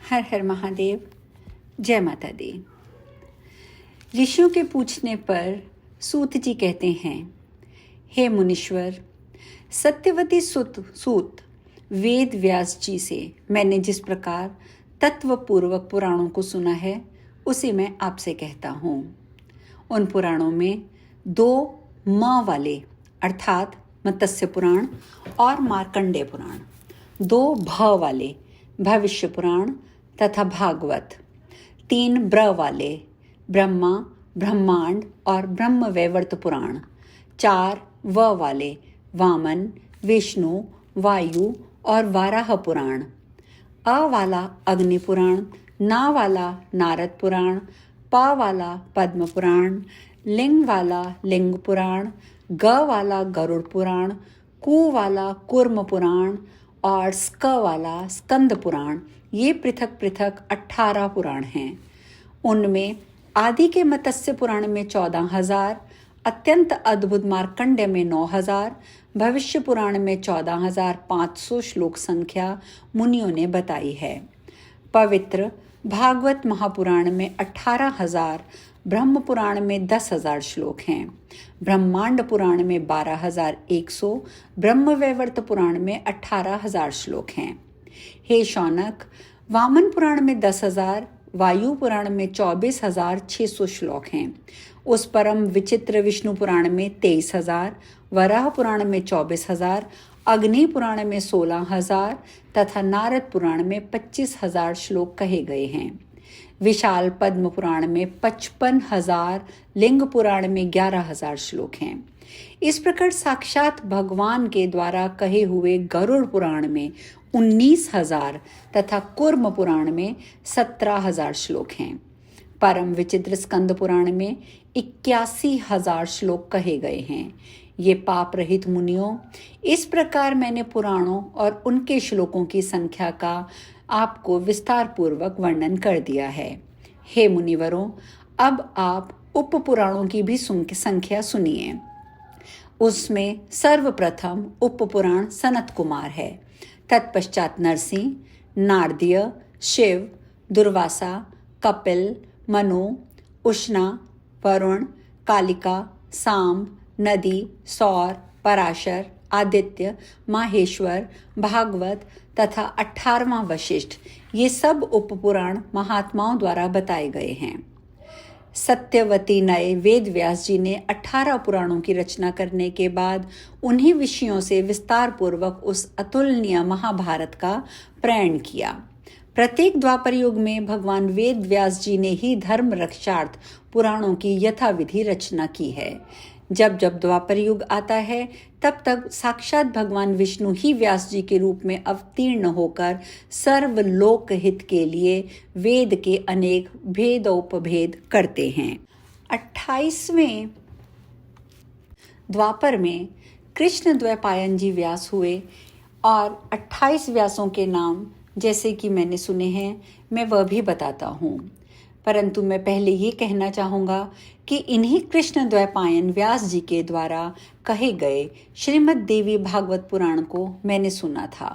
हर हर महादेव, जय माता दी। ऋषियों के पूछने पर सूत जी कहते हैं, हे मुनीश्वर, सत्यवती सूत वेद व्यास जी से मैंने जिस प्रकार तत्वपूर्वक पुराणों को सुना है उसे मैं आपसे कहता हूँ। उन पुराणों में दो म वाले अर्थात मत्स्य पुराण और मार्कंडेय पुराण, दो भ वाले भविष्य पुराण तथा भागवत, तीन ब्र वाले ब्रह्मा, ब्रह्मांड और ब्रह्म वैवर्त पुराण, चार व वाले वामन, विष्णु, वायु और वाराह पुराण, अ वाला अग्नि पुराण, ना वाला नारद पुराण, प वाला पद्म पुराण, लिंग वाला लिंग पुराण, ग वाला गरुड़ पुराण, कु वाला कूर्म पुराण और स्क वाला स्कंद पुराण, ये पृथक पृथक 18 पुराण हैं। उनमें आदि के मत्स्य पुराण में 14,000, अत्यंत अद्भुत मार्कंडेय में 9,000, भविष्य पुराण में 14,500 श्लोक संख्या मुनियों ने बताई है। पवित्र भागवत महापुराण में 18,000, ब्रह्म पुराण में 10,000 श्लोक हैं। ब्रह्मांड पुराण में 12,100, ब्रह्म वैवर्त पुराण में 18,000 श्लोक हैं। हे शौनक, वामन पुराण में 10,000, वायु पुराण में 24,600 श्लोक हैं। उस परम विचित्र विष्णु पुराण में 23,000, वराह पुराण में 24,000, अग्नि पुराण में 16,000 तथा नारद पुराण में 25,000 श्लोक कहे गए हैं। विशाल पद्म पुराण में 55,000, लिंग पुराण में 11,000 श्लोक हैं। इस प्रकार साक्षात भगवान के द्वारा कहे हुए गरुड़ पुराण में 19,000 तथा कूर्म पुराण में 17,000 श्लोक हैं। परम विचित्र स्कंद पुराण में 81,000 श्लोक कहे गए हैं। ये पाप रहित मुनियों, इस प्रकार मैंने पुराणों और उनके श्लोकों की संख्या का आपको विस्तार पूर्वक वर्णन कर दिया है। हे मुनिवरों, अब आप उप पुराणों की भी संख्या सुनिए। उसमें सर्वप्रथम उप पुराण सनत कुमार है, तत्पश्चात नरसिंह, नारदीय, शिव, दुर्वासा, कपिल, मनु, उष्णा, वरुण, कालिका, साम, नदी, सौर, पराशर, आदित्य, माहेश्वर, भागवत तथा 18वां वशिष्ठ, ये सब उपपुराण महात्माओं द्वारा बताए गए हैं। सत्यवती नए वेद व्यास जी ने 18 पुराणों की रचना करने के बाद उन्हीं विषयों से विस्तार पूर्वक उस अतुलनीय महाभारत का प्रणयन किया। प्रत्येक द्वापर युग में भगवान वेद व्यास जी ने ही धर्म रक्षार्थ पुराणों की यथाविधि रचना की है। जब जब द्वापर युग आता है तब तक साक्षात भगवान विष्णु ही व्यास जी के रूप में अवतीर्ण होकर सर्वलोक हित के लिए वेद के अनेक भेदोपभेद करते हैं। 28वें द्वापर में कृष्ण द्वैपायन जी व्यास हुए और 28 व्यासों के नाम जैसे कि मैंने सुने हैं, मैं वह भी बताता हूँ। परंतु मैं पहले ये कहना चाहूँगा कि इन्हीं कृष्ण द्वैपायन व्यास जी के द्वारा कहे गए श्रीमद् देवी भागवत पुराण को मैंने सुना था,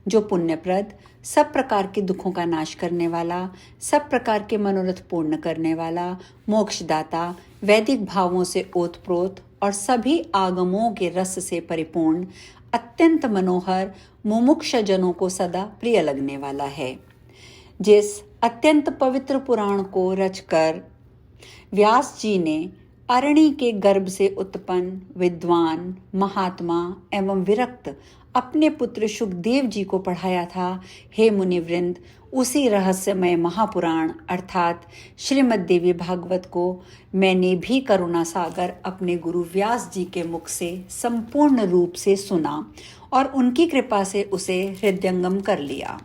जो पुण्यप्रद, सब प्रकार के दुखों का नाश करने वाला, सब प्रकार के मनोरथ पूर्ण करने वाला, मोक्षदाता, वैदिक भावों से ओतप्रोत और सभी आगमों के रस से परिपूर्ण, अत्यंत मनोहर, मुमुक्ष जनों को सदा प्रिय लगने वाला है। जिस अत्यंत पवित्र पुराण को रचकर व्यास जी ने अरणी के गर्भ से उत्पन्न विद्वान, महात्मा एवं विरक्त अपने पुत्र शुकदेव जी को पढ़ाया था, हे मुनिवृंद, उसी रहस्यमय महापुराण अर्थात श्रीमद् देवी भागवत को मैंने भी करुणा सागर अपने गुरु व्यास जी के मुख से संपूर्ण रूप से सुना और उनकी कृपा से उसे हृदयंगम कर लिया।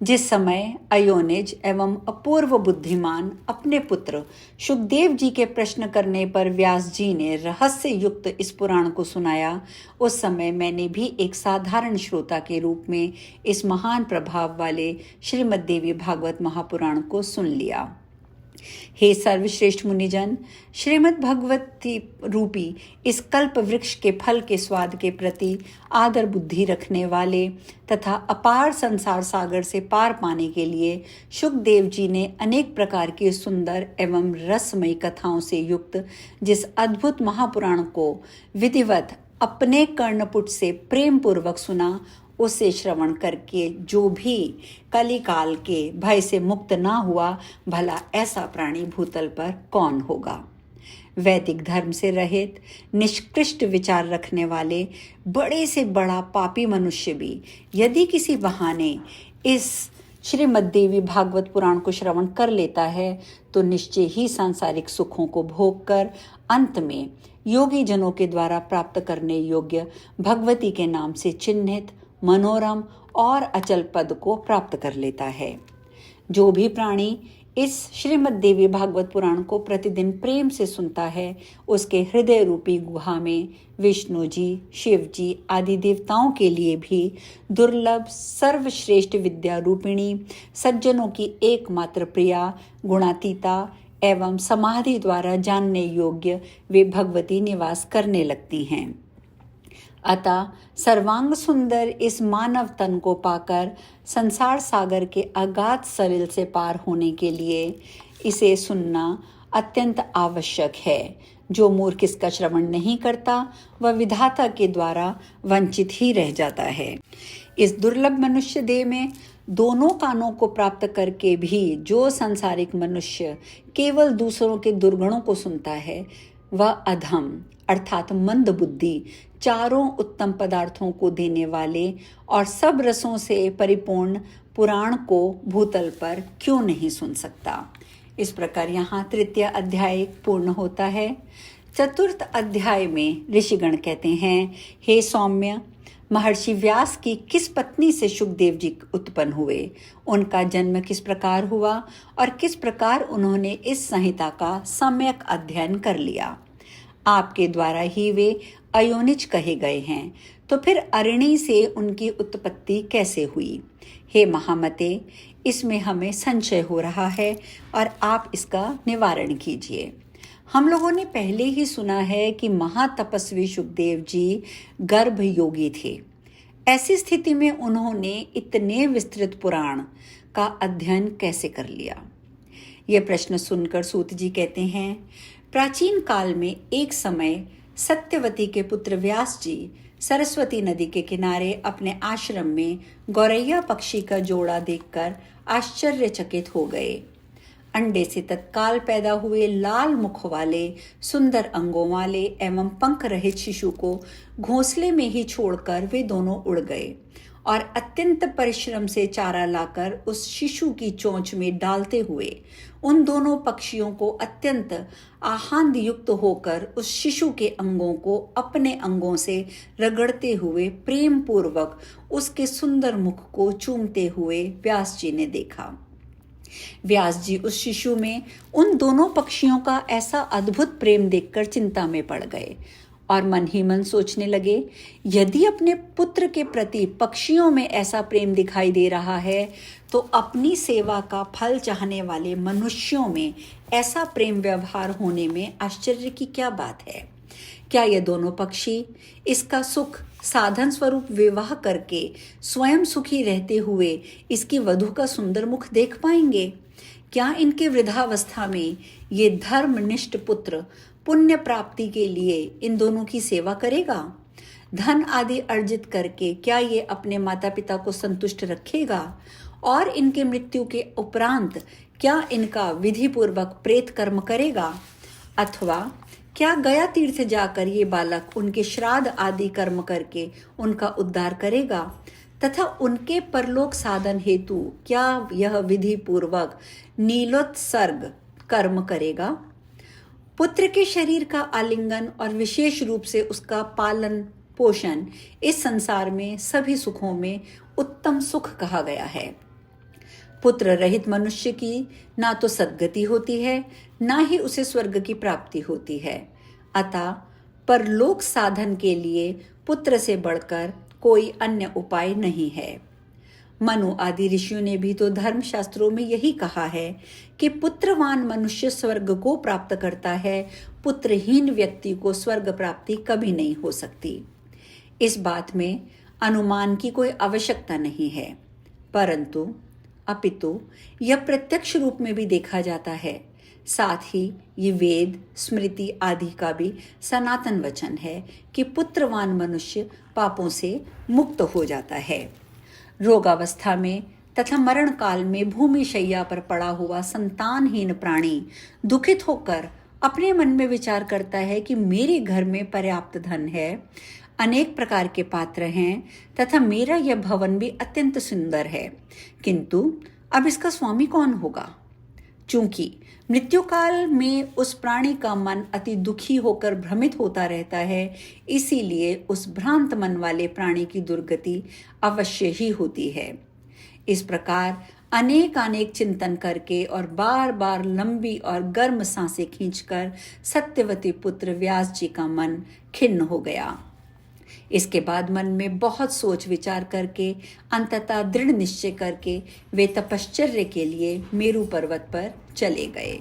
जिस समय अयोनिज एवं अपूर्व बुद्धिमान अपने पुत्र शुकदेव जी के प्रश्न करने पर व्यास जी ने रहस्य युक्त इस पुराण को सुनाया, उस समय मैंने भी एक साधारण श्रोता के रूप में इस महान प्रभाव वाले श्रीमद् देवी भागवत महापुराण को सुन लिया। हे सर्वश्रेष्ठ मुनिजन, श्रीमद् भगवती रूपी इस कल्प वृक्ष के फल के स्वाद के प्रति आदर बुद्धि रखने वाले तथा अपार संसार सागर से पार पाने के लिए शुकदेव जी ने अनेक प्रकार की सुंदर एवं रसमयी कथाओं से युक्त जिस अद्भुत महापुराण को विधिवत अपने कर्णपुट से प्रेम पूर्वक सुना, उसे श्रवण करके जो भी कलिकाल के भय से मुक्त ना हुआ, भला ऐसा प्राणी भूतल पर कौन होगा। वैदिक धर्म से रहित निष्कृष्ट विचार रखने वाले बड़े से बड़ा पापी मनुष्य भी यदि किसी बहाने इस श्रीमद्देवी भागवत पुराण को श्रवण कर लेता है तो निश्चय ही सांसारिक सुखों को भोग कर अंत में योगी जनों के द्वारा प्राप्त करने योग्य भगवती के नाम से चिन्हित मनोरम और अचल पद को प्राप्त कर लेता है। जो भी प्राणी इस श्रीमद्देवी भागवत पुराण को प्रतिदिन प्रेम से सुनता है, उसके हृदय रूपी गुहा में विष्णु जी, शिव जी आदि देवताओं के लिए भी दुर्लभ सर्वश्रेष्ठ विद्या रूपिणी सज्जनों की एकमात्र प्रिया, गुणातीता एवं समाधि द्वारा जानने योग्य वे भगवती निवास करने लगती हैं। अतः सर्वांग सुंदर इस मानव तन को पाकर संसार सागर के अगाध सलिल से पार होने के लिए इसे सुनना अत्यंत आवश्यक है। जो मूर्ख इसका श्रवण नहीं करता वह विधाता के द्वारा वंचित ही रह जाता है। इस दुर्लभ मनुष्य देह में दोनों कानों को प्राप्त करके भी जो सांसारिक मनुष्य केवल दूसरों के दुर्गुणों को सुनता है, वह अधम अर्थात मंद बुद्धि चारों उत्तम पदार्थों को देने वाले और सब रसों से परिपूर्ण पुराण को भूतल पर क्यों नहीं सुन सकता। इस प्रकार यहाँ तृतीय अध्याय पूर्ण होता है। चतुर्थ अध्याय में ऋषिगण कहते हैं, हे सौम्य, महर्षि व्यास की किस पत्नी से शुकदेव जी उत्पन्न हुए, उनका जन्म किस प्रकार हुआ और किस प्रकार उन्होंने इस संहिता का सम्यक अध्ययन कर लिया। आपके द्वारा ही वे अयोनिज कहे गए हैं, तो फिर अरिणी से उनकी उत्पत्ति कैसे हुई। हे महामते, इसमें हमें संशय हो रहा है और आप इसका निवारण कीजिए। हम लोगों ने पहले ही सुना है कि महातपस्वी शुकदेव जी गर्भ योगी थे। ऐसी स्थिति में उन्होंने इतने विस्तृत पुराण का अध्ययन कैसे कर लिया। यह प्रश्न सुनकर सूत जी कहते हैं, प्राचीन काल में एक समय सत्यवती के पुत्र व्यास जी सरस्वती नदी के किनारे अपने आश्रम में गौरैया पक्षी का जोड़ा देखकर आश्चर्यचकित हो गए। अंडे से तत्काल पैदा हुए लाल मुख वाले सुंदर अंगों वाले एवं पंख रहित शिशु को घोंसले में ही छोड़कर वे दोनों उड़ गए और अत्यंत परिश्रम से चारा लाकर उस शिशु की चोंच में डालते हुए उन दोनों पक्षियों को अत्यंत आह्लाद युक्त होकर उस शिशु के अंगों को अपने अंगों से रगड़ते हुए प्रेम पूर्वक उसके सुंदर मुख को चूमते हुए व्यास जी ने देखा। व्यास जी उस शिशु में उन दोनों पक्षियों का ऐसा अद्भुत प्रेम देखकर चिंता में पड़ गए और मन ही मन सोचने लगे, यदि अपने पुत्र के प्रति पक्षियों में ऐसा प्रेम दिखाई दे रहा है तो अपनी सेवा का फल चाहने वाले मनुष्यों में ऐसा प्रेम व्यवहार होने में आश्चर्य की क्या बात है। क्या ये दोनों पक्षी इसका सुख साधन स्वरूप विवाह करके स्वयं सुखी रहते हुए इसकी वधू का सुंदर मुख देख पाएंगे? क्या इनके वृद्धावस्था में ये धर्मनिष्ठ पुत्र पुण्य प्राप्ति के लिए इन दोनों की सेवा करेगा? धन आदि अर्जित करके क्या ये अपने माता पिता को संतुष्ट रखेगा? और इनके मृत्यु के उपरांत क्या इनका विधि पूर्वक प्रेत कर्म करेगा? अथवा क्या गया तीर्थ जाकर ये बालक उनके श्राद्ध आदि कर्म करके उनका उद्धार करेगा? तथा उनके परलोक साधन हेतु क्या यह विधि पूर्वक नीलोत्सर्ग कर्म करेगा? पुत्र के शरीर का आलिंगन और विशेष रूप से उसका पालन पोषण इस संसार में सभी सुखों में उत्तम सुख कहा गया है। पुत्र रहित मनुष्य की ना तो सद्गति होती है, ना ही उसे स्वर्ग की प्राप्ति होती है। अतः परलोक साधन के लिए पुत्र से बढ़कर कोई अन्य उपाय नहीं है। मनु आदि ऋषियों ने भी तो धर्मशास्त्रों में यही कहा है कि पुत्रवान मनुष्य स्वर्ग को प्राप्त करता है, पुत्रहीन व्यक्ति को स्वर्ग प्राप्ति कभी नहीं हो सकती। इस बात में अनुमान की कोई आवश्यकता नहीं है, परंतु अपितु यह प्रत्यक्ष रूप में भी देखा जाता है। साथ ही ये वेद, स्मृति आदि का भी सनातन वचन है कि पुत्रवान मनुष्य पापों से मुक्त हो जाता है। रोगावस्था में तथा मरण काल में भूमि शैया पर पड़ा हुआ संतानहीन प्राणी दुखित होकर अपने मन में विचार करता है कि मेरे घर में पर्याप्त धन है, अनेक प्रकार के पात्र हैं तथा मेरा यह भवन भी अत्यंत सुंदर है, किंतु अब इसका स्वामी कौन होगा? चूंकि मृत्यु काल में उस प्राणी का मन अति दुखी होकर भ्रमित होता रहता है, इसीलिए उस भ्रांत मन वाले प्राणी की दुर्गति अवश्य ही होती है। इस प्रकार अनेक चिंतन करके और बार बार लंबी और गर्म सांसें खींचकर सत्यवती पुत्र व्यास जी का मन खिन्न हो गया। इसके बाद मन में बहुत सोच विचार करके अंततः दृढ़ निश्चय करके वे तपश्चर्य के लिए मेरु पर्वत पर चले गए।